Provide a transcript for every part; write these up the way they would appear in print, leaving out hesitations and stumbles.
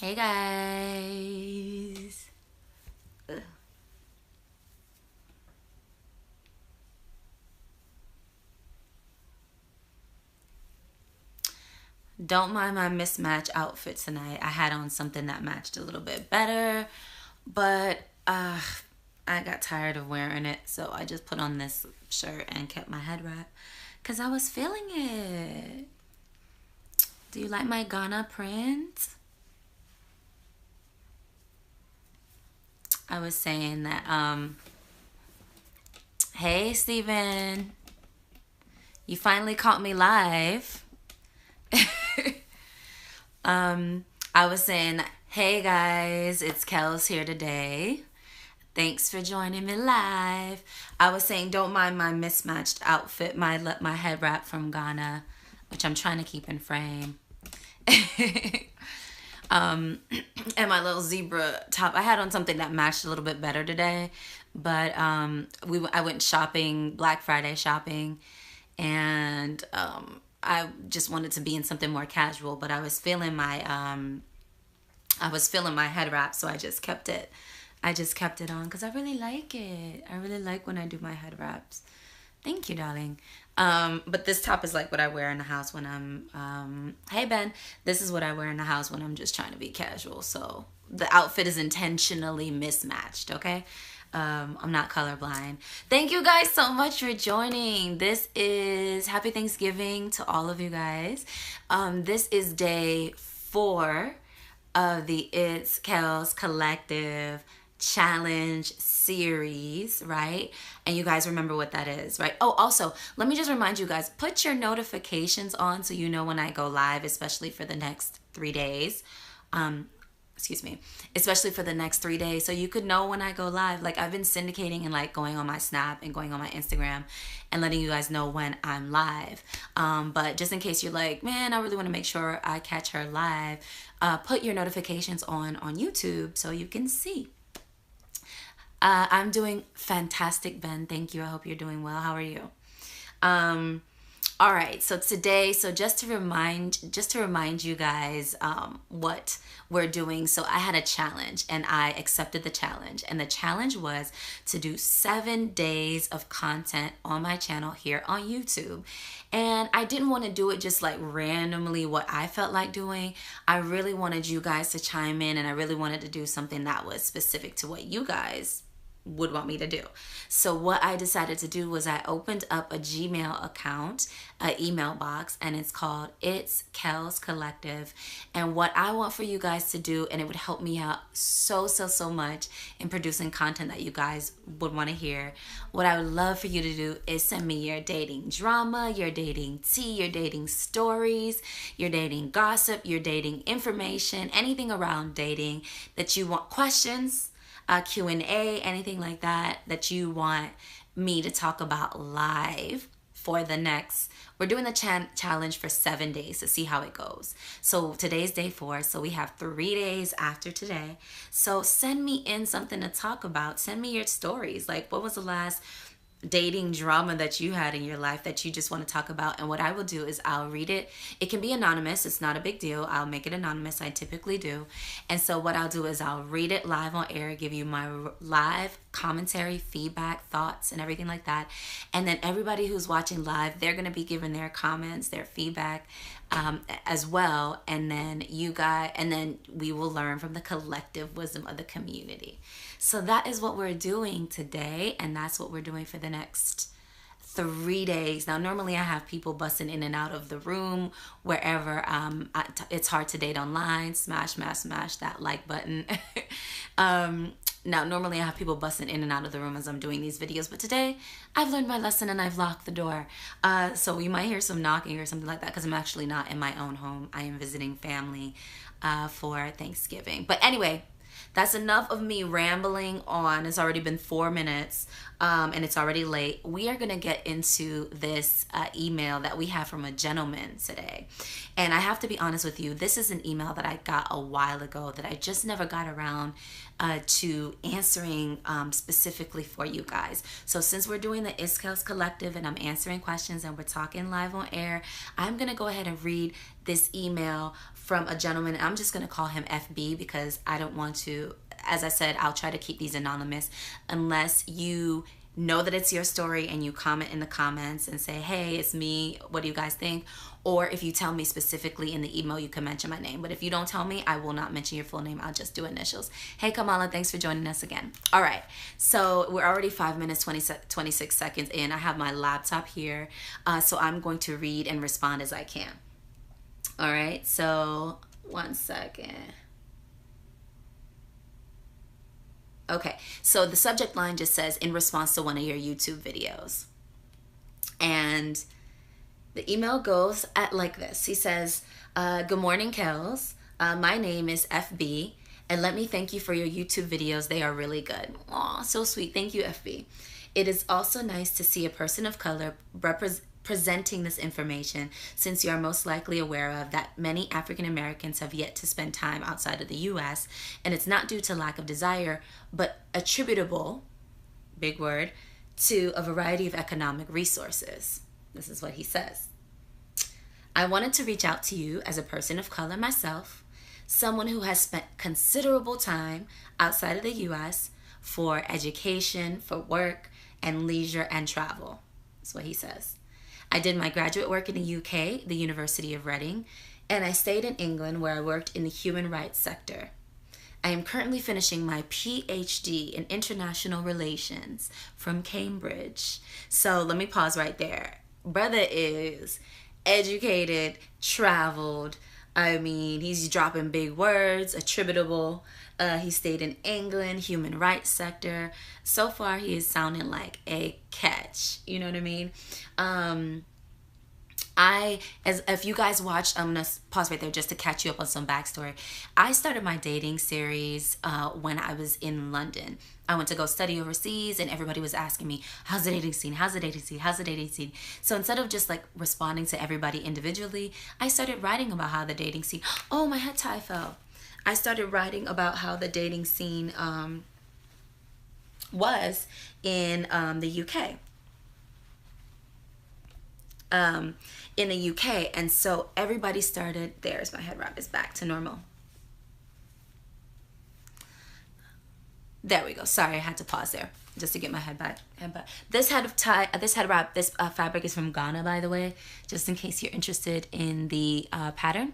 Hey guys. Ugh. Don't mind my mismatched outfit tonight. I had on something that matched a little bit better, but I got tired of wearing it, so I just put on this shirt and kept my head wrap because I was feeling it. Do you like my Ghana print? I was saying that, hey Steven, you finally caught me live. I was saying, hey guys, it's Kels here today. Thanks for joining me live. I was saying, don't mind my mismatched outfit, my head wrap from Ghana, which I'm trying to keep in frame. And my little zebra top. I had on something that matched a little bit better today, but I went shopping, Black Friday shopping, and I just wanted to be in something more casual. But I was feeling my head wrap, so I just kept it. I just kept it on because I really like it. I really like when I do my head wraps. Thank you, darling. But this top is like what I wear in the house when I'm, hey Ben, this is what I wear in the house when I'm just trying to be casual. So the outfit is intentionally mismatched, okay? I'm not colorblind. Thank you guys so much for joining. This is Happy Thanksgiving to all of you guys. This is day 4 of the It's Kels Collective challenge series, right? And you guys remember what that is, right? Oh, also, let me just remind you guys, put your notifications on so you know when I go live, especially for the next 3 days. Excuse me, especially for the next 3 days, so you could know when I go live. Like, I've been syndicating and like going on my Snap and going on my Instagram and letting you guys know when I'm live. But just in case you're like, man, I really want to make sure I catch her live, put your notifications on YouTube so you can see. I'm doing fantastic, Ben. Thank you. I hope you're doing well. How are you? All right, so today, just to remind you guys what we're doing. So I had a challenge and I accepted the challenge, and the challenge was to do 7 days of content on my channel here on YouTube. And I didn't want to do it just like randomly what I felt like doing. I really wanted you guys to chime in, and I really wanted to do something that was specific to what you guys would want me to do. So what I decided to do was I opened up a Gmail account, an email box, and it's called It's Kels Collective. And what I want for you guys to do, and it would help me out so much in producing content that you guys would want to hear, what I would love for you to do is send me your dating drama, your dating tea, your dating stories, your dating gossip, your dating information, anything around dating that you want, questions, Q&A, anything like that that you want me to talk about live for the next, we're doing the challenge for 7 days to see how it goes. So today's day 4, so we have 3 days after today. So send me in something to talk about. Send me your stories. Like, what was the last dating drama that you had in your life that you just want to talk about? And what I will do is I'll read it. It can be anonymous. It's not a big deal. I'll make it anonymous. I typically do. And so what I'll do is I'll read it live on air, give you my live commentary, feedback, thoughts, and everything like that. And then everybody who's watching live, they're going to be giving their comments, their feedback as well. And then we will learn from the collective wisdom of the community. So that is what we're doing today, and that's what we're doing for the next 3 days. Now, normally I have people busting in and out of the room wherever. It's hard to date online. Smash that like button. Now, normally I have people busting in and out of the room as I'm doing these videos, but today I've learned my lesson and I've locked the door. So you might hear some knocking or something like that because I'm actually not in my own home. I am visiting family for Thanksgiving. But anyway, That's enough of me rambling on. It's already been 4 minutes, and it's already late. We are going to get into this email that we have from a gentleman today. And I have to be honest with you, this is an email that I got a while ago that I just never got around to answering specifically for you guys. So since we're doing the Iskels Collective and I'm answering questions and we're talking live on air, I'm going to go ahead and read this email from a gentleman. I'm just going to call him FB because I don't want to, as I said, I'll try to keep these anonymous unless you know that it's your story and you comment in the comments and say, hey, it's me, what do you guys think? Or if you tell me specifically in the email, you can mention my name. But if you don't tell me, I will not mention your full name. I'll just do initials. Hey, Kamala, thanks for joining us again. All right, so we're already 5 minutes, 26 seconds in. I have my laptop here, so I'm going to read and respond as I can. All right, so 1 second. Okay, so the subject line just says, in response to one of your YouTube videos. And the email goes like this. He says, good morning, Kels. My name is FB, and let me thank you for your YouTube videos. They are really good. Aw, so sweet. Thank you, FB. It is also nice to see a person of color presenting this information, since you are most likely aware of that many African Americans have yet to spend time outside of the U.S., and it's not due to lack of desire, but attributable, big word, to a variety of economic resources. This is what he says. I wanted to reach out to you as a person of color myself, someone who has spent considerable time outside of the U.S. for education, for work, and leisure and travel. That's what he says. I did my graduate work in the UK, the University of Reading, and I stayed in England where I worked in the human rights sector. I am currently finishing my PhD in international relations from Cambridge. So let me pause right there. Brother is educated, traveled. I mean, he's dropping big words, attributable. He stayed in England, human rights sector. So far, he is sounding like a catch. You know what I mean? If you guys watched, I'm gonna pause right there just to catch you up on some backstory. I started my dating series when I was in London. I went to go study overseas, and everybody was asking me, how's the dating scene? How's the dating scene? How's the dating scene? So instead of just like responding to everybody individually, I started writing about how the dating scene, oh, my head tie fell. I started writing about how the dating scene was in the UK. In the UK, and so everybody started, there's my head wrap is back to normal. There we go. Sorry, I had to pause there just to get my head back. This head wrap, this fabric is from Ghana, by the way, just in case you're interested in the pattern.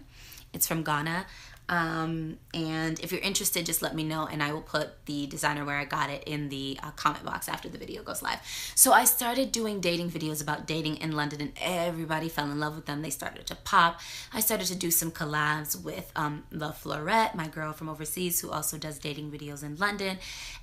It's from Ghana. And if you're interested, just let me know, and I will put the designer where I got it in the comment box after the video goes live. So I started doing dating videos about dating in London, and everybody fell in love with them. They started to pop. I started to do some collabs with La Florette, my girl from overseas, who also does dating videos in London,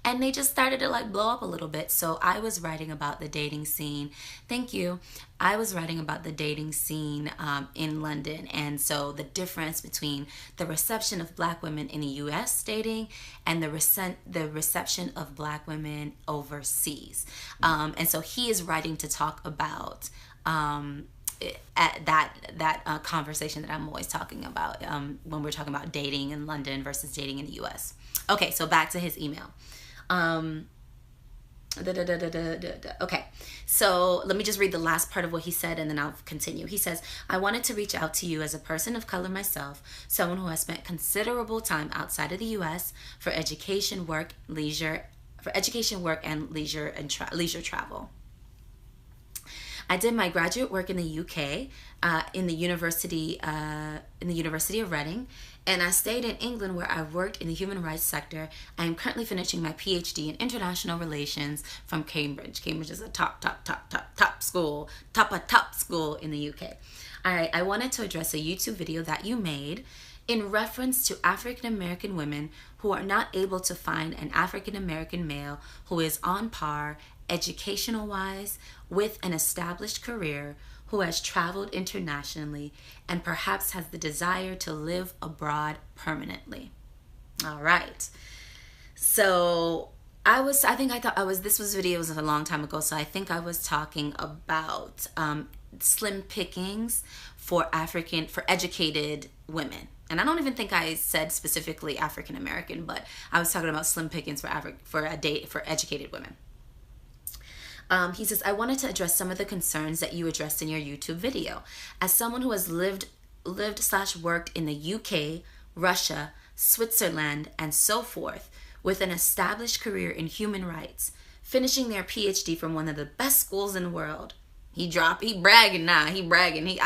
and they just started to like blow up a little bit. So I was writing about the dating scene. Thank you. I was writing about the dating scene in London, and so the difference between the reception of Black women in the U.S. dating and the reception of Black women overseas. And so he is writing to talk about at that conversation that I'm always talking about when we're talking about dating in London versus dating in the U.S. Okay, so back to his email. Okay, so let me just read the last part of what he said and then I'll continue. He says, I wanted to reach out to you as a person of color myself, someone who has spent considerable time outside of the U.S. for education, work, and leisure travel. I did my graduate work in the UK, in the University of Reading, and I stayed in England where I worked in the human rights sector. I am currently finishing my PhD in international relations from Cambridge. Cambridge is a top school in the UK. All right, I wanted to address a YouTube video that you made in reference to African American women who are not able to find an African American male who is on par educational-wise with an established career, who has traveled internationally and perhaps has the desire to live abroad permanently. All right. So this was videos a long time ago. So I think I was talking about slim pickings for educated women. And I don't even think I said specifically African American, but I was talking about slim pickings for educated women. He says, I wanted to address some of the concerns that you addressed in your YouTube video. As someone who has lived/worked in the UK, Russia, Switzerland, and so forth, with an established career in human rights, finishing their PhD from one of the best schools in the world. He bragging now. He bragging.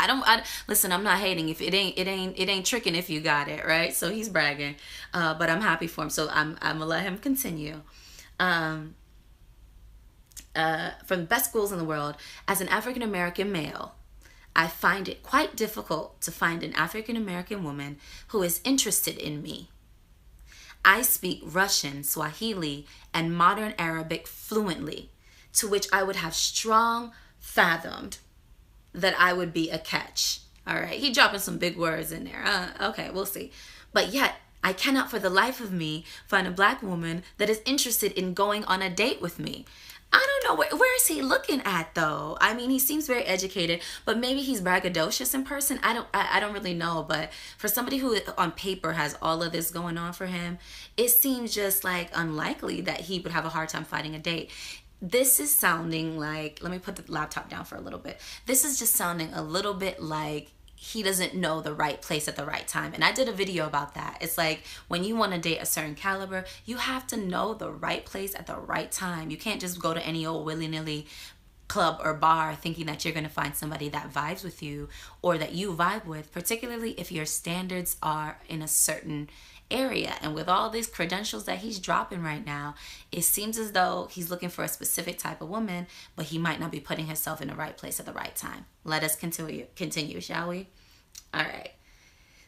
Listen, I'm not hating. If it ain't tricking if you got it, right? So he's bragging. But I'm happy for him. So I'm gonna let him continue. From the best schools in the world, as an African American male, I find it quite difficult to find an African American woman who is interested in me. I speak Russian, Swahili, and modern Arabic fluently, to which I would have strong fathomed that I would be a catch. All right, he dropping some big words in there. Okay, we'll see. But yet, I cannot for the life of me find a black woman that is interested in going on a date with me. I don't know, where is he looking at though? I mean, he seems very educated, but maybe he's braggadocious in person. I don't really know, but for somebody who on paper has all of this going on for him, it seems just like unlikely that he would have a hard time finding a date. This is sounding like, let me put the laptop down for a little bit. This is just sounding a little bit like he doesn't know the right place at the right time. And I did a video about that. It's like when you want to date a certain caliber, you have to know the right place at the right time. You can't just go to any old willy-nilly club or bar thinking that you're going to find somebody that vibes with you or that you vibe with, particularly if your standards are in a certain area. And with all these credentials that he's dropping right now, it seems as though he's looking for a specific type of woman, but he might not be putting himself in the right place at the right time. Let us continue, shall we? All right.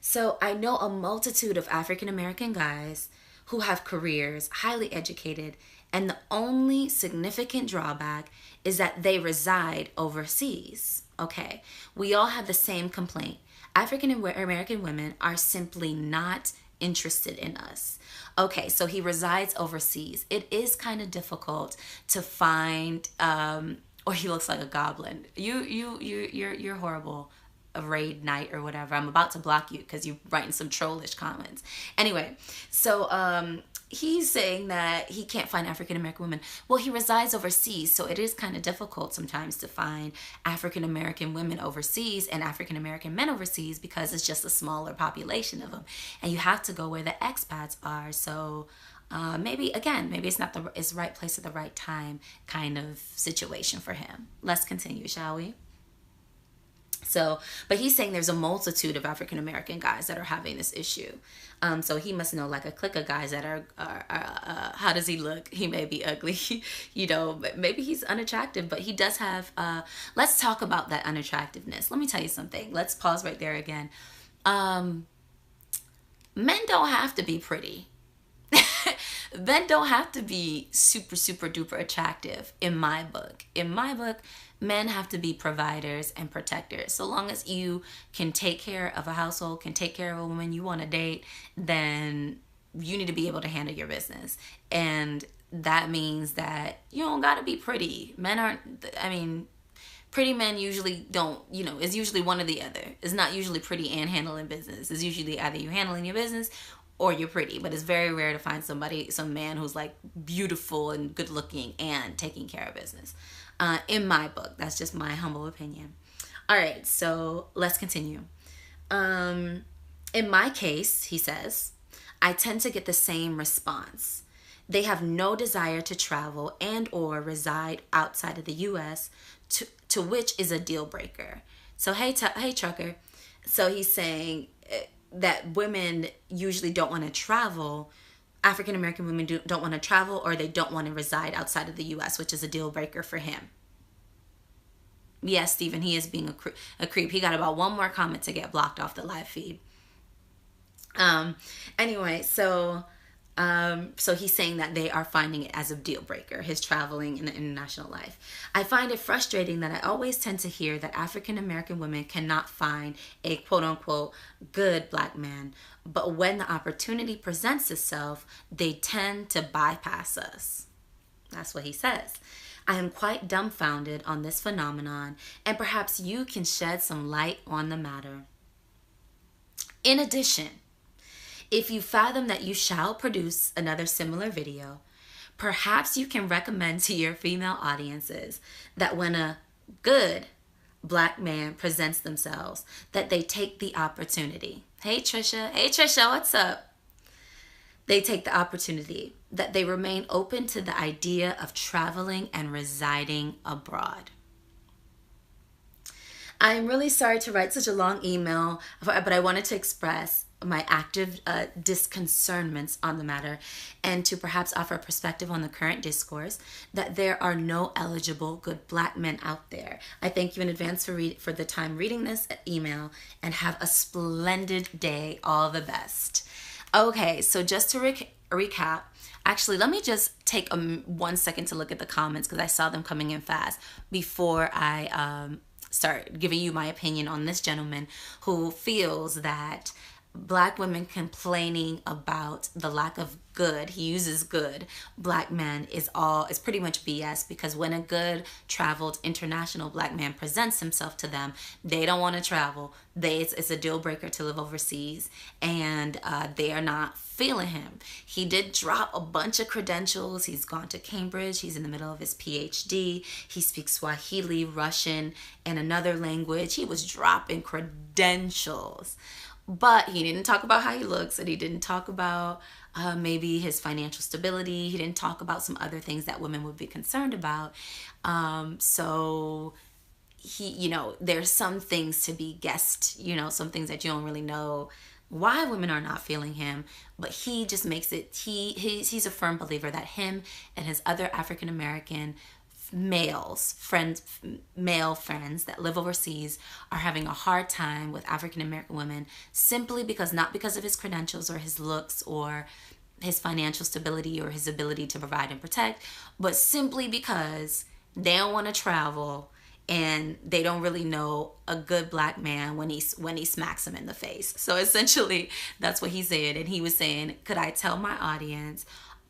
So I know a multitude of African American guys who have careers, highly educated, and the only significant drawback is that they reside overseas. Okay, we all have the same complaint. African American women are simply not interested in us. Okay, so he resides overseas. It is kind of difficult to find, or he looks like a goblin. You're horrible. A raid night or whatever. I'm about to block you because you're writing some trollish comments. Anyway, so he's saying that he can't find African American women. Well, he resides overseas, so it is kind of difficult sometimes to find African American women overseas and African American men overseas because it's just a smaller population of them, and you have to go where the expats are. So maybe it's not it's right place at the right time kind of situation for him. Let's continue, shall we? So, but he's saying there's a multitude of African American guys that are having this issue. So he must know like a clique of guys that are how does he look? He may be ugly, but maybe he's unattractive, but he does have, let's talk about that unattractiveness. Let me tell you something. Let's pause right there again. Men don't have to be pretty. Men don't have to be super, super duper attractive in my book. In my book, men have to be providers and protectors. So long as you can take care of a household, can take care of a woman you want to date, then you need to be able to handle your business. And that means that you don't got to be pretty. Pretty men usually don't, it's usually one or the other. It's not usually pretty and handling business. It's usually either you handling your business or you're pretty, but it's very rare to find some man who's like beautiful and good looking and taking care of business. In my book, that's just my humble opinion. All right, so let's continue. In my case, he says, I tend to get the same response. They have no desire to travel and or reside outside of the U.S., to which is a deal breaker. So, hey, trucker. So he's saying that women usually don't want to travel. African American women don't want to travel, or they don't want to reside outside of the U.S., which is a deal breaker for him. Yes, Stephen, he is being a creep. He got about one more comment to get blocked off the live feed. Anyway, so So he's saying that they are finding it as a deal breaker, his traveling in the international life. I find it frustrating that I always tend to hear that African American women cannot find a quote unquote good black man, but when the opportunity presents itself, they tend to bypass us. That's what he says. I am quite dumbfounded on this phenomenon, and perhaps you can shed some light on the matter. In addition, if you fathom that you shall produce another similar video, perhaps you can recommend to your female audiences that when a good black man presents themselves, that they take the opportunity. Hey Trisha, what's up? They take the opportunity, that they remain open to the idea of traveling and residing abroad. I am really sorry to write such a long email, but I wanted to express my active disconcernments on the matter and to perhaps offer a perspective on the current discourse that there are no eligible good black men out there. I thank you in advance for the time reading this email, and have a splendid day. All the best. Okay, so just to recap, actually, let me just take 1 second to look at the comments because I saw them coming in fast before I start giving you my opinion on this gentleman who feels that black women complaining about the lack of good, he uses good, black men is pretty much BS, because when a good traveled international black man presents himself to them, they don't want to travel. It's a deal breaker to live overseas, and they are not feeling him. He did drop a bunch of credentials. He's gone to Cambridge. He's in the middle of his PhD. He speaks Swahili, Russian, and another language. He was dropping credentials. But he didn't talk about how he looks, and he didn't talk about maybe his financial stability. He didn't talk about some other things that women would be concerned about. So he, there's some things to be guessed, some things that you don't really know why women are not feeling him, but he just makes it, he's a firm believer that him and his other African American male friends that live overseas are having a hard time with African American women, simply because, not because of his credentials or his looks or his financial stability or his ability to provide and protect, but simply because they don't want to travel and they don't really know a good black man when he smacks him in the face. So essentially that's what he said. And he was saying, could I tell my audience,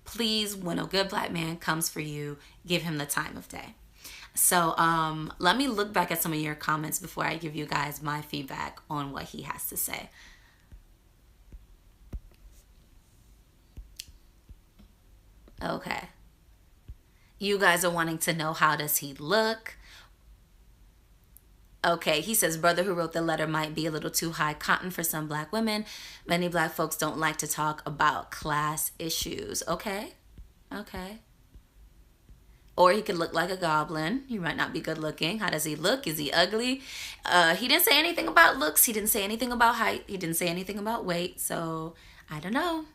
please, when a good black man comes for you, give him the time of day. So let me look back at some of your comments before I give you guys my feedback on what he has to say. Okay. You guys are wanting to know, how does he look? Okay, he says, brother who wrote the letter might be a little too high cotton for some black women. Many black folks don't like to talk about class issues. Okay. Or he could look like a goblin. He might not be good looking. How does he look? Is he ugly? He didn't say anything about looks. He didn't say anything about height. He didn't say anything about weight. So I don't know.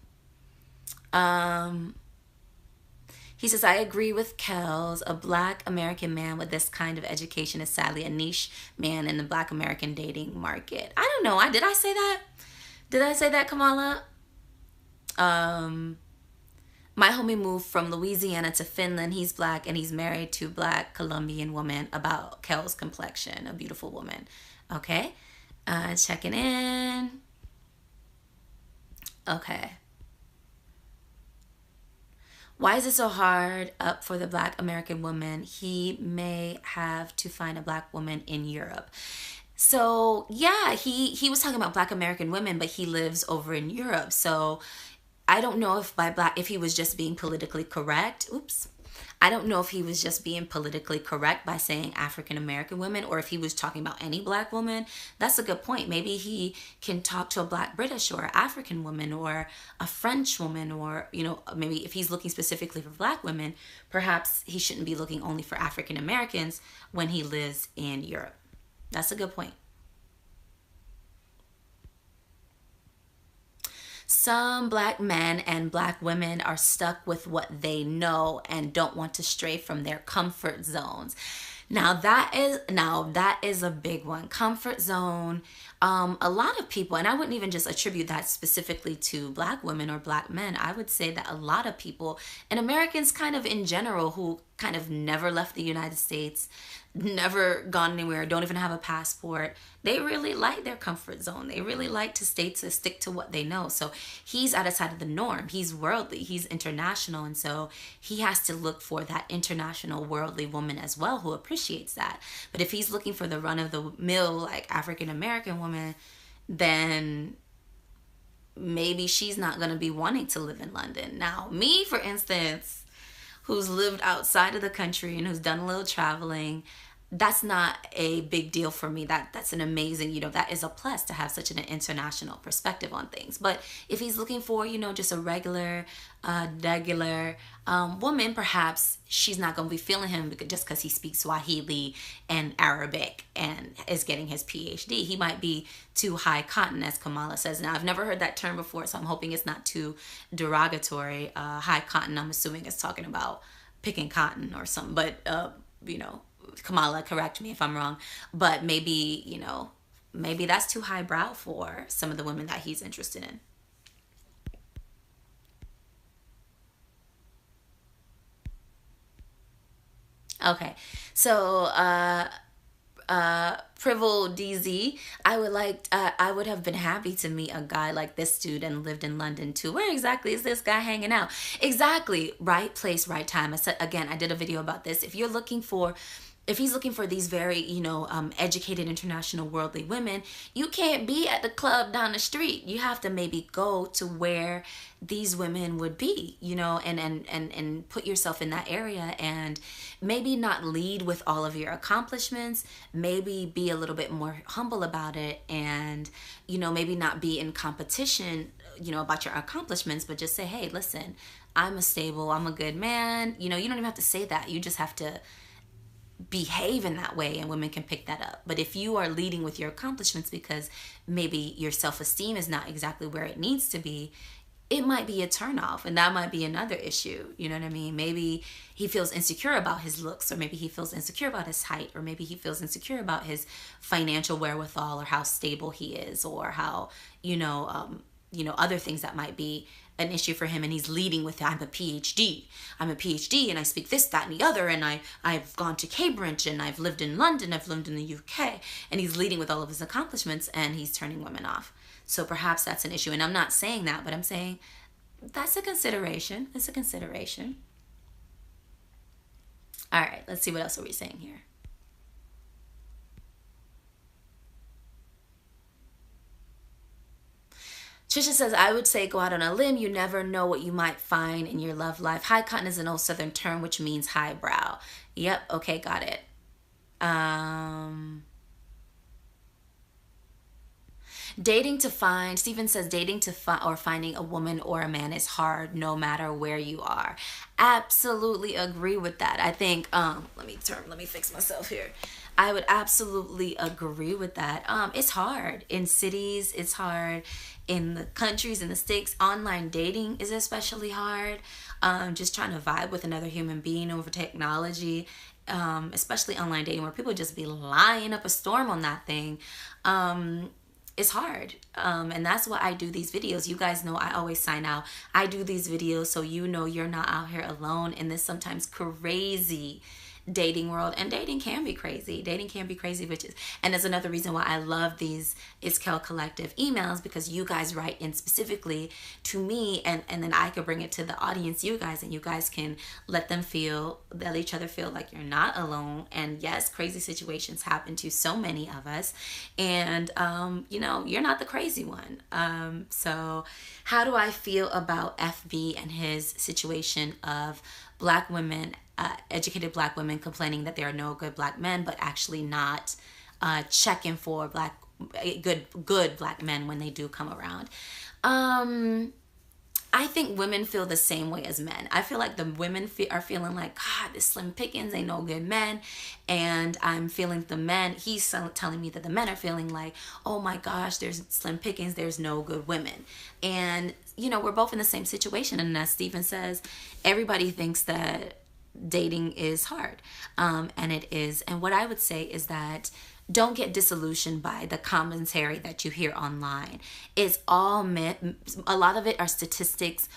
He says, I agree with Kels. A black American man with this kind of education is sadly a niche man in the black American dating market. I don't know. Did I say that? Did I say that, Kamala? My homie moved from Louisiana to Finland. He's black and he's married to a black Colombian woman. About Kel's complexion, a beautiful woman. Okay. Checking in. Okay. Why is it so hard up for the black American woman? He may have to find a black woman in Europe. So yeah, he was talking about black American women, but he lives over in Europe. So I don't know if he was just being politically correct. Oops. I don't know if he was just being politically correct by saying African American women, or if he was talking about any black woman. That's a good point. Maybe he can talk to a black British or African woman or a French woman, or, maybe if he's looking specifically for black women, perhaps he shouldn't be looking only for African Americans when he lives in Europe. That's a good point. Some black men and black women are stuck with what they know and don't want to stray from their comfort zones. Now that is a big one. Comfort zone. A lot of people, and I wouldn't even just attribute that specifically to black women or black men. I would say that a lot of people, and Americans kind of in general, who kind of never left the United States, never gone anywhere, don't even have a passport, they really like their comfort zone. They really like to stick to what they know. So he's outside of the norm. He's worldly. He's international, and so he has to look for that international worldly woman as well who appreciates that. But if he's looking for the run of the mill like African American woman, then maybe she's not going to be wanting to live in London. Now, me, for instance, who's lived outside of the country and who's done a little traveling, that's not a big deal for me. That's an amazing, that is a plus to have such an international perspective on things. But if he's looking for, just a regular woman, perhaps she's not going to be feeling him just because he speaks Swahili and Arabic and is getting his PhD. He might be too high cotton, as Kamala says. Now, I've never heard that term before, so I'm hoping it's not too derogatory. High cotton, I'm assuming, is talking about picking cotton or something. But, Kamala, correct me if I'm wrong, but maybe that's too highbrow for some of the women that he's interested in. Okay, so Prival DZ, I would have been happy to meet a guy like this dude and lived in London too. Where exactly is this guy hanging out? Exactly, right place, right time. I said again, I did a video about this. If he's looking for these very, educated, international, worldly women, you can't be at the club down the street. You have to maybe go to where these women would be, and put yourself in that area, and maybe not lead with all of your accomplishments. Maybe be a little bit more humble about it, and, maybe not be in competition, about your accomplishments, but just say, hey, listen, I'm a good man. You don't even have to say that. You just have to behave in that way, and women can pick that up. But if you are leading with your accomplishments because maybe your self-esteem is not exactly where it needs to be, it might be a turnoff, and that might be another issue. You know what I mean? Maybe he feels insecure about his looks, or maybe he feels insecure about his height, or maybe he feels insecure about his financial wherewithal, or how stable he is, or how other things that might be an issue for him, and he's leading with, I'm a PhD and I speak this, that, and the other, and I've gone to Cambridge, and I've lived in London, I've lived in the UK, and he's leading with all of his accomplishments, and he's turning women off. So perhaps that's an issue, and I'm not saying that, but I'm saying that's a consideration. It's a consideration. All right, let's see what else are we saying here. Trisha says, I would say go out on a limb. You never know what you might find in your love life. High cotton is an old Southern term, which means highbrow. Yep. Okay. Got it. Um, Stephen says, dating to find or finding a woman or a man is hard no matter where you are. Absolutely agree with that. I think, let me fix myself here. I would absolutely agree with that. It's hard in cities. It's hard in the countries, in the states. Online dating is especially hard. Just trying to vibe with another human being over technology, especially online dating where people just be lying up a storm on that thing. It's hard. And that's why I do these videos. You guys know I always sign out. I do these videos so you're not out here alone in this sometimes crazy dating world. And dating can be crazy. Bitches. And that's another reason why I love these Iskel Collective emails, because you guys write in specifically to me, and then I could bring it to the audience, you guys, and you guys can let each other feel like you're not alone. And yes, crazy situations happen to so many of us, and you're not the crazy one. So how do I feel about FB and his situation of black women, educated black women, complaining that there are no good black men, but actually not checking for good black men when they do come around? I think women feel the same way as men. I feel like the women are feeling like, God, this slim pickings ain't no good men. And I'm feeling the men, he's telling me that the men are feeling like, oh my gosh, there's slim pickings, there's no good women. And, we're both in the same situation. And as Stephen says, everybody thinks that dating is hard. And it is. And what I would say is that don't get disillusioned by the commentary that you hear online. It's all myth. A lot of it are statistics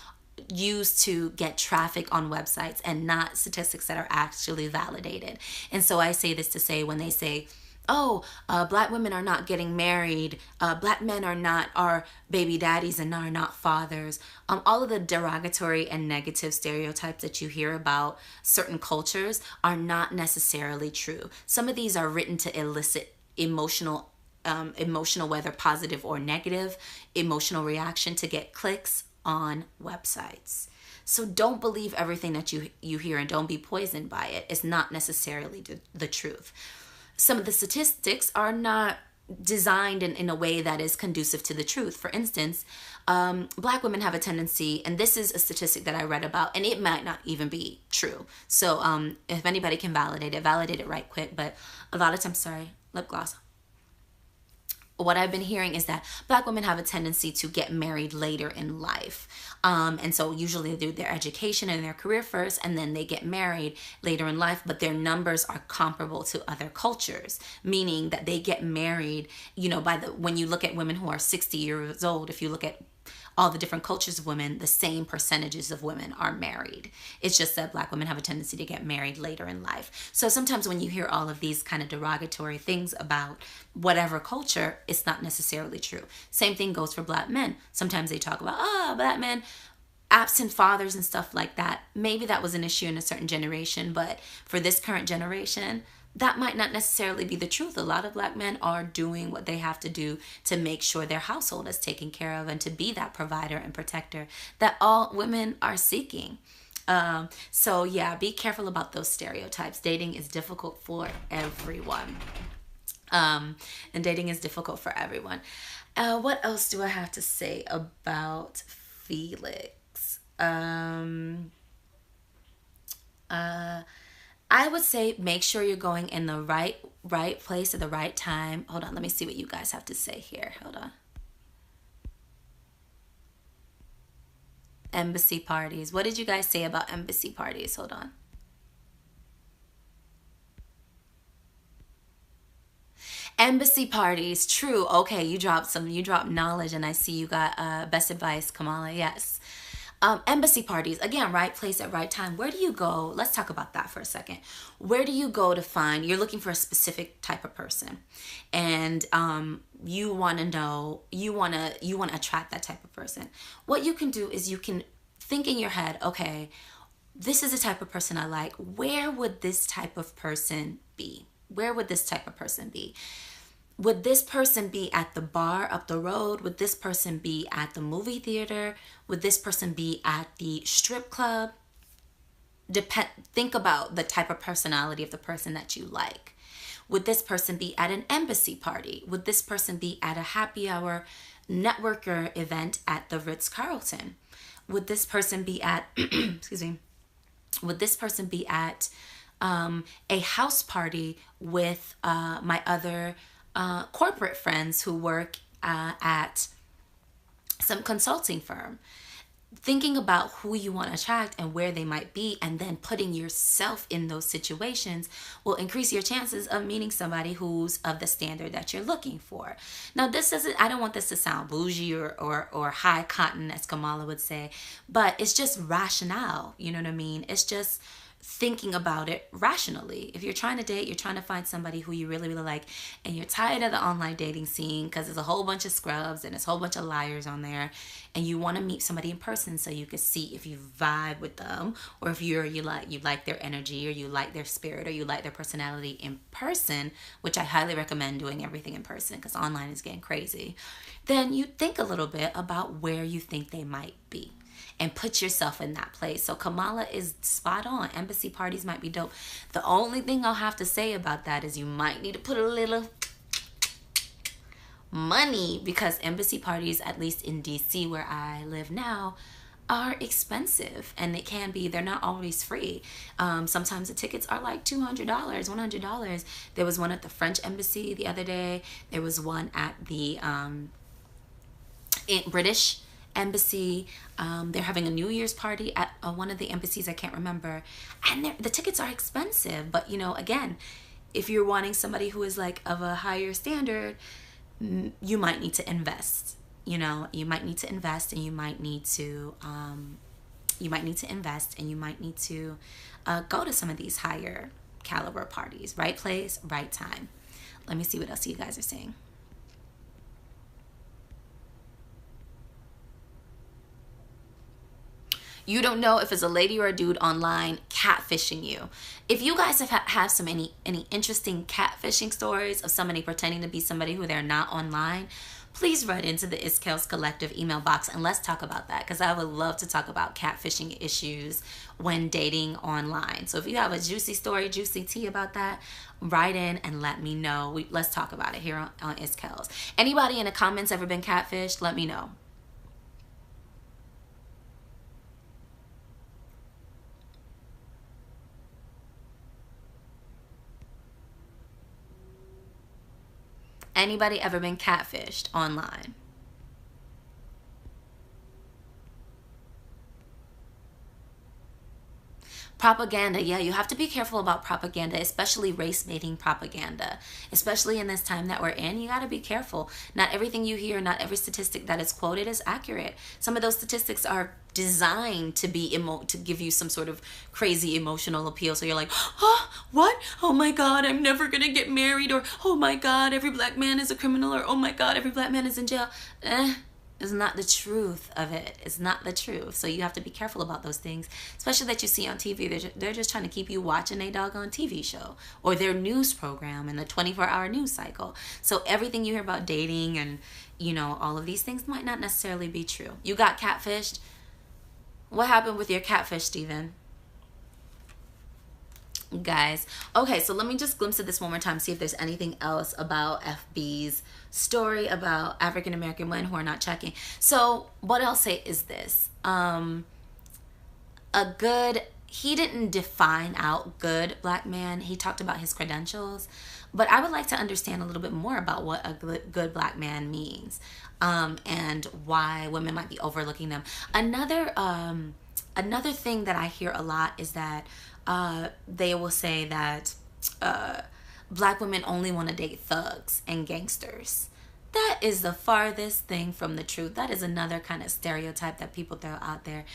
used to get traffic on websites and not statistics that are actually validated. And so I say this to say, when they say, oh, black women are not getting married, black men are not our baby daddies and are not fathers, all of the derogatory and negative stereotypes that you hear about certain cultures are not necessarily true. Some of these are written to elicit emotional, whether positive or negative, emotional reaction to get clicks on websites. So don't believe everything that you hear, and don't be poisoned by it. It's not necessarily the truth. Some of the statistics are not designed in a way that is conducive to the truth. For instance, black women have a tendency, and this is a statistic that I read about, and it might not even be true. So if anybody can validate it right quick. But a lot of times, sorry, lip gloss. What I've been hearing is that black women have a tendency to get married later in life. And so usually they do their education and their career first, and then they get married later in life, but their numbers are comparable to other cultures, meaning that they get married, when you look at women who are 60 years old, if you look at all the different cultures of women, the same percentages of women are married. It's just that black women have a tendency to get married later in life. So sometimes when you hear all of these kind of derogatory things about whatever culture, it's not necessarily true. Same thing goes for black men. Sometimes they talk about, black men, absent fathers and stuff like that. Maybe that was an issue in a certain generation, but for this current generation, that might not necessarily be the truth. A lot of black men are doing what they have to do to make sure their household is taken care of and to be that provider and protector that all women are seeking. So yeah, be careful about those stereotypes. Dating is difficult for everyone. And dating is difficult for everyone. What else do I have to say about Felix? I would say make sure you're going in the right place at the right time. Hold on, let me see what you guys have to say here. Hold on. Embassy parties. What did you guys say about embassy parties? Hold on. Embassy parties, true. Okay, you dropped knowledge, and I see you got best advice, Kamala. Yes. Embassy parties, again, right place at right time. Where do you go? Let's talk about that for a second. Where do you go to find, you're looking for a specific type of person, and you want to attract that type of person. What you can do is you can think in your head, okay, this is the type of person I like. Where would this type of person be? Where would this type of person be? Would this person be at the bar up the road? Would this person be at the movie theater? Would this person be at the strip club? Think about the type of personality of the person that you like. Would this person be at an embassy party? Would this person be at a happy hour networker event at the Ritz-Carlton? Would this person be at, excuse me, would this person be at a house party with my other corporate friends who work at some consulting firm? Thinking about who you want to attract and where they might be, and then putting yourself in those situations will increase your chances of meeting somebody who's of the standard that you're looking for. Now, I don't want this to sound bougie or high cotton, as Kamala would say, but it's just rationale. You know what I mean? It's just thinking about it rationally. If you're trying to date, you're trying to find somebody who you really, really like, and you're tired of the online dating scene because there's a whole bunch of scrubs and there's a whole bunch of liars on there, and you want to meet somebody in person so you can see if you vibe with them, or if you like their energy, or you like their spirit, or you like their personality in person, which I highly recommend doing everything in person because online is getting crazy. Then you think a little bit about where you think they might be and put yourself in that place. So Kamala is spot on. Embassy parties might be dope. The only thing I'll have to say about that is you might need to put a little money, because embassy parties, at least in DC where I live now, are expensive, and they're not always free. Sometimes the tickets are like $200, $100. There was one at the French embassy the other day. There was one at the British embassy. They're having a New Year's party at one of the embassies. I can't remember. And the tickets are expensive. But, you know, again, if you're wanting somebody who is like of a higher standard, you might need to invest. You know, you might need to invest, and you might need to invest, and you might need to go to some of these higher caliber parties. Right place, right time. Let me see what else you guys are saying. You don't know if it's a lady or a dude online catfishing you. If you guys have some any interesting catfishing stories of somebody pretending to be somebody who they're not online, please write into the It's Kels Collective email box and let's talk about that, because I would love to talk about catfishing issues when dating online. So if you have a juicy story, juicy tea about that, write in and let me know. Let's talk about it here on It's Kels. Anybody in the comments ever been catfished? Let me know. Anybody ever been catfished online? Propaganda, yeah, you have to be careful about propaganda, especially race baiting propaganda. Especially in this time that we're in, you got to be careful. Not everything you hear, not every statistic that is quoted is accurate. Some of those statistics are designed to be to give you some sort of crazy emotional appeal. So you're like, oh, what? Oh my God, I'm never gonna get married, or oh my God, every black man is a criminal, or oh my God, every black man is in jail. Is not the truth of it. It's not the truth. So you have to be careful about those things, especially that you see on TV. They're just trying to keep you watching a doggone TV show or their news program and the 24-hour news cycle. So everything you hear about dating and, you know, all of these things might not necessarily be true. You got catfished. What happened with your catfish, Steven? Guys, okay, so let me just glimpse at this one more time, see if there's anything else about FB's story about African American men who are not checking. So what I'll say is this: he didn't define out good black man. He talked about his credentials, but I would like to understand a little bit more about what a good black man means, and why women might be overlooking them. Another thing that I hear a lot is that they will say that black women only want to date thugs and gangsters. That is the farthest thing from the truth. That is another kind of stereotype that people throw out there.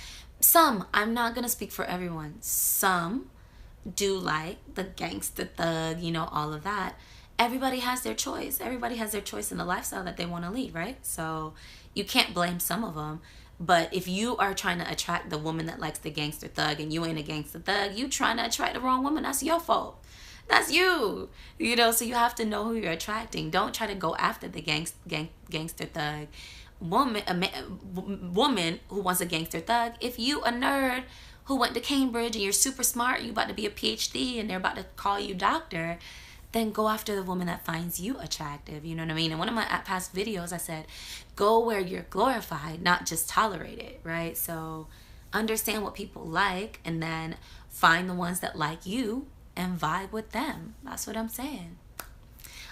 Some, I'm not going to speak for everyone, some do like the gangster thug, you know, all of that. Everybody has their choice. Everybody has their choice in the lifestyle that they want to lead, right? So you can't blame some of them. But if you are trying to attract the woman that likes the gangster thug and you ain't a gangster thug, you trying to attract the wrong woman. That's your fault. That's you. You know, so you have to know who you're attracting. Don't try to go after the gangster thug woman who wants a gangster thug. If you a nerd who went to Cambridge and you're super smart, you about to be a PhD and they're about to call you doctor, then go after the woman that finds you attractive. You know what I mean? In one of my past videos, I said, go where you're glorified, not just tolerated, right? So understand what people like and then find the ones that like you and vibe with them. That's what I'm saying.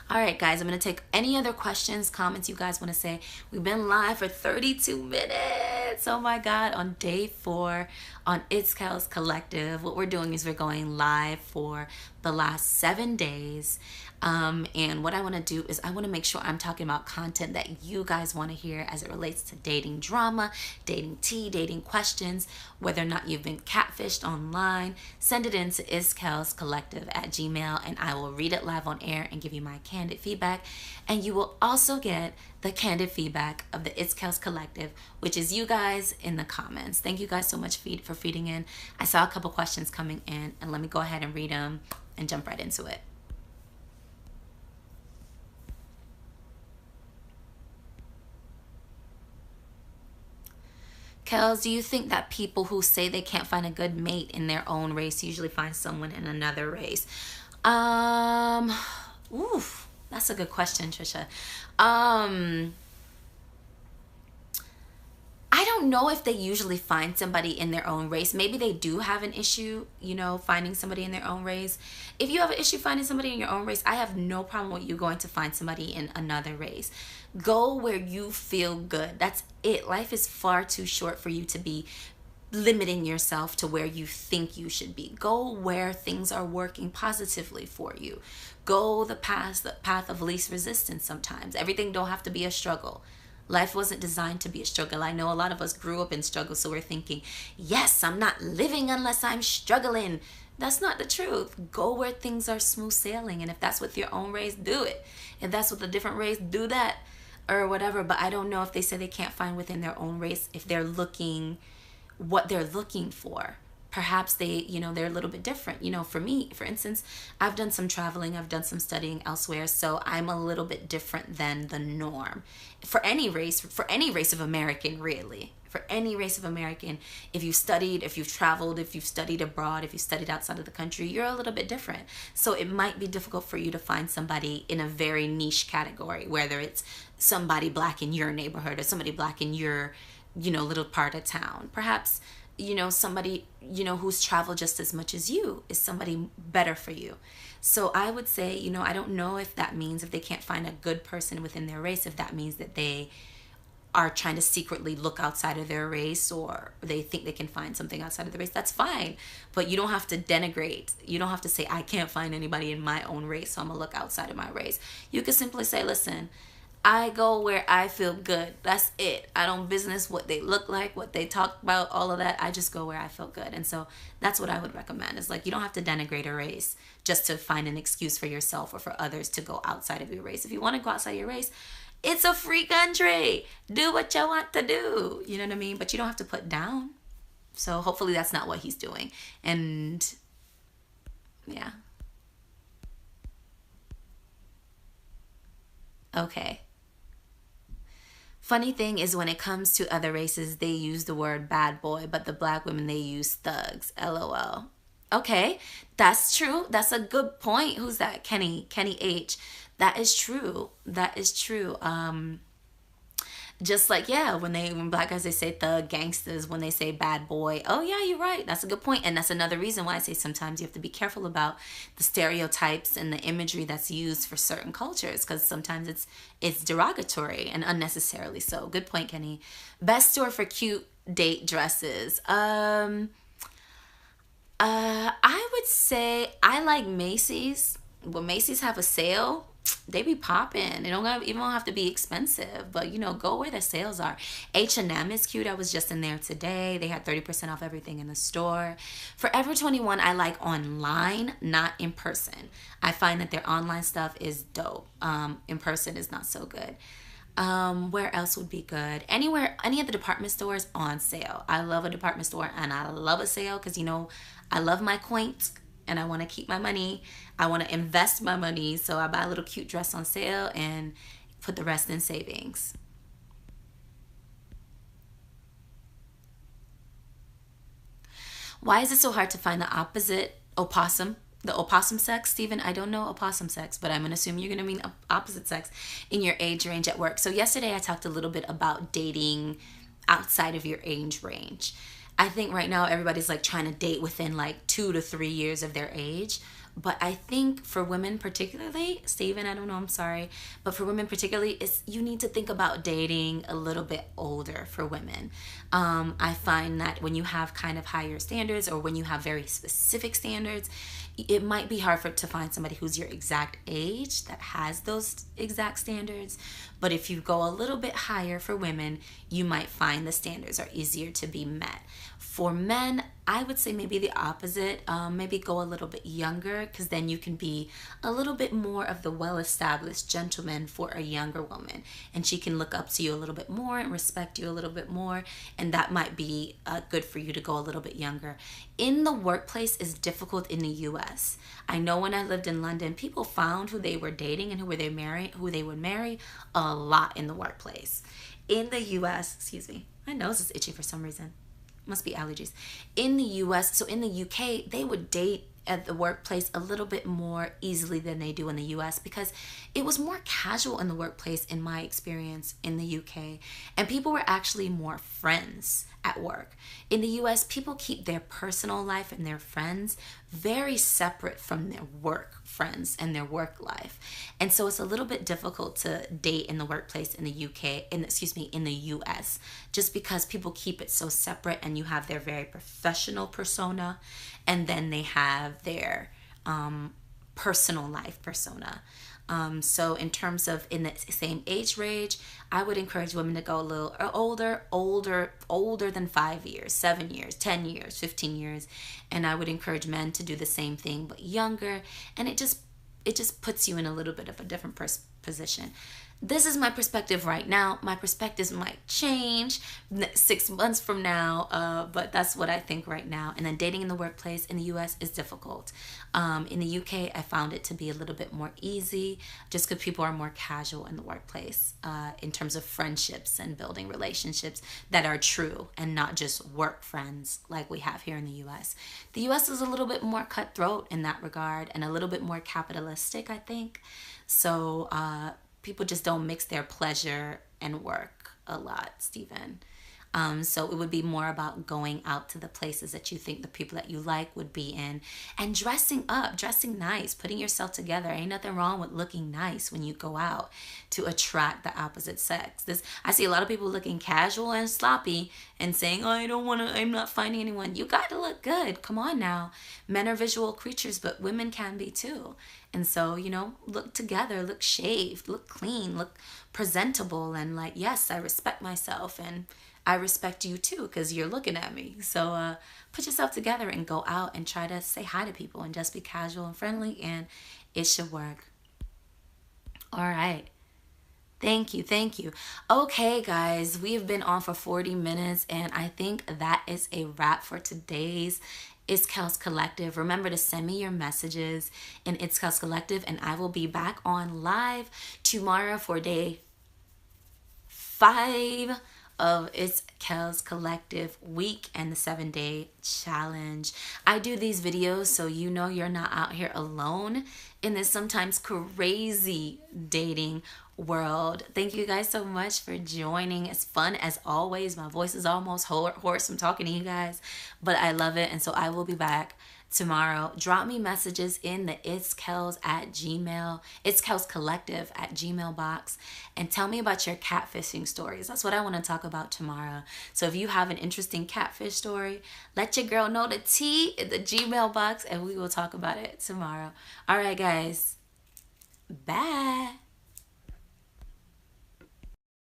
All right, guys, I'm going to take any other questions, comments you guys want to say. We've been live for 32 minutes. Oh, my God. On day 4 on It's Kels Collective. What we're doing is we're going live for the last 7 days. And what I want to do is I want to make sure I'm talking about content that you guys want to hear as it relates to dating drama, dating tea, dating questions, whether or not you've been catfished online. Send it in to iskelscollective@gmail.com and I will read it live on air and give you my candid feedback. And you will also get the candid feedback of the It's Kels Collective, which is you guys in the comments. Thank you guys so much for feeding in. I saw a couple questions coming in, and let me go ahead and read them and jump right into it. Kels, do you think that people who say they can't find a good mate in their own race usually find someone in another race? Oof, that's a good question, Trisha. I don't don't know if they usually find somebody in their own race. Maybe they do have an issue, finding somebody in their own race. If you have an issue finding somebody in your own race, I have no problem with you going to find somebody in another race. Go where you feel good. That's it. Life is far too short for you to be limiting yourself to where you think you should be. Go where things are working positively for you. Go the path of least resistance sometimes. Everything don't have to be a struggle. Life wasn't designed to be a struggle. I know a lot of us grew up in struggle, so we're thinking, yes, I'm not living unless I'm struggling. That's not the truth. Go where things are smooth sailing, and if that's with your own race, do it. If that's with a different race, do that, or whatever. But I don't know if they say they can't find within their own race, if they're looking what they're looking for. Perhaps they're a little bit different. For me, for instance, I've done some traveling, I've done some studying elsewhere, so I'm a little bit different than the norm. For any race of American, really. For any race of American, if you've studied, if you've traveled, if you've studied abroad, if you've studied outside of the country, you're a little bit different. So it might be difficult for you to find somebody in a very niche category, whether it's somebody black in your neighborhood or somebody black in your little part of town. Perhaps somebody who's traveled just as much as you is somebody better for you. So I would say, I don't know if that means, if they can't find a good person within their race, if that means that they are trying to secretly look outside of their race, or they think they can find something outside of the race. That's fine, but you don't have to denigrate. You don't have to say, I can't find anybody in my own race, so I'm gonna look outside of my race. You could simply say, listen, I go where I feel good. That's it. I don't business what they look like, what they talk about, all of that. I just go where I feel good. And so that's what I would recommend. Is like, you don't have to denigrate a race just to find an excuse for yourself or for others to go outside of your race. If you want to go outside your race, it's a free country. Do what you want to do. You know what I mean? But you don't have to put down. So hopefully that's not what he's doing. And yeah. Okay. Funny thing is, when it comes to other races, they use the word bad boy, but the black women, they use thugs. LOL. Okay, that's true. That's a good point. Who's that? Kenny H. That is true. That is true. Just like, yeah, when black guys, they say thug, gangsters, when they say bad boy. Oh yeah, you're right. That's a good point. And that's another reason why I say sometimes you have to be careful about the stereotypes and the imagery that's used for certain cultures, because sometimes it's derogatory and unnecessarily so. Good point, Kenny. Best store for cute date dresses. I would say I like Macy's. When Macy's have a sale, they be popping. They don't even have to be expensive, but go where the sales are. H&M is cute. I was just in there today. They had 30% off everything in the store. Forever 21, I like online, not in person. I find that their online stuff is dope. In person is not so good. Where else would be good? Anywhere, any of the department stores on sale. I love a department store, and I love a sale because I love my coins. And I want to keep my money. I want to invest my money. So I buy a little cute dress on sale and put the rest in savings. Why is it so hard to find the opposite opossum? The opossum sex, Stephen? I don't know opossum sex, but I'm going to assume you're going to mean opposite sex in your age range at work. So yesterday I talked a little bit about dating outside of your age range. I think right now everybody's like trying to date within like 2 to 3 years of their age. But I think for women particularly, Steven, I don't know, I'm sorry. But for women particularly, you need to think about dating a little bit older for women. I find that when you have kind of higher standards, or when you have very specific standards, it might be hard to find somebody who's your exact age that has those exact standards. But if you go a little bit higher for women, you might find the standards are easier to be met. For men, I would say maybe the opposite. Maybe go a little bit younger, because then you can be a little bit more of the well-established gentleman for a younger woman, and she can look up to you a little bit more and respect you a little bit more, and that might be good for you to go a little bit younger. In the workplace is difficult in the U.S. I know when I lived in London, people found who they were dating and who they would marry a lot in the workplace. In the U.S., excuse me, my nose is itchy for some reason. Must be allergies. In the US, so in the UK, they would date at the workplace a little bit more easily than they do in the US, because it was more casual in the workplace in my experience in the UK, and people were actually more friends at work. In the US, people keep their personal life and their friends very separate from their work friends and their work life. And so it's a little bit difficult to date in the workplace in the in the US, just because people keep it so separate, and you have their very professional persona, and then they have their personal life persona. So in terms of in the same age range, I would encourage women to go a little older than 5 years, 7 years, 10 years, 15 years. And I would encourage men to do the same thing, but younger. And it just puts you in a little bit of a different position. This is my perspective right now. My perspectives might change 6 months from now, but that's what I think right now. And then dating in the workplace in the US is difficult. In the UK, I found it to be a little bit more easy, just because people are more casual in the workplace in terms of friendships and building relationships that are true and not just work friends like we have here in the US. The US is a little bit more cutthroat in that regard, and a little bit more capitalistic, I think. So people just don't mix their pleasure and work a lot, Stephen. So it would be more about going out to the places that you think the people that you like would be in, and dressing up, dressing nice, putting yourself together. Ain't nothing wrong with looking nice when you go out to attract the opposite sex. I see a lot of people looking casual and sloppy and saying, oh, I'm not finding anyone. You got to look good. Come on now. Men are visual creatures, but women can be too. And so, look together, look shaved, look clean, look presentable, and like, yes, I respect myself, and I respect you too, because you're looking at me. So put yourself together and go out and try to say hi to people and just be casual and friendly, and it should work. All right. Thank you. Thank you. Okay, guys, we've been on for 40 minutes, and I think that is a wrap for today's It's Kels Collective. Remember to send me your messages in It's Kels Collective, and I will be back on live tomorrow for day 5 of It's Kels Collective week and the 7-day challenge. I do these videos so you're not out here alone in this sometimes crazy dating world. Thank you guys so much for joining. It's fun as always. My voice is almost hoarse from talking to you guys, but I love it. And so I will be back tomorrow. Drop me messages in the It's Kels Collective at Gmail box, and tell me about your catfishing stories. That's what I want to talk about tomorrow. So if you have an interesting catfish story, let your girl know the T in the Gmail box, and we will talk about it tomorrow. All right, guys. Bye.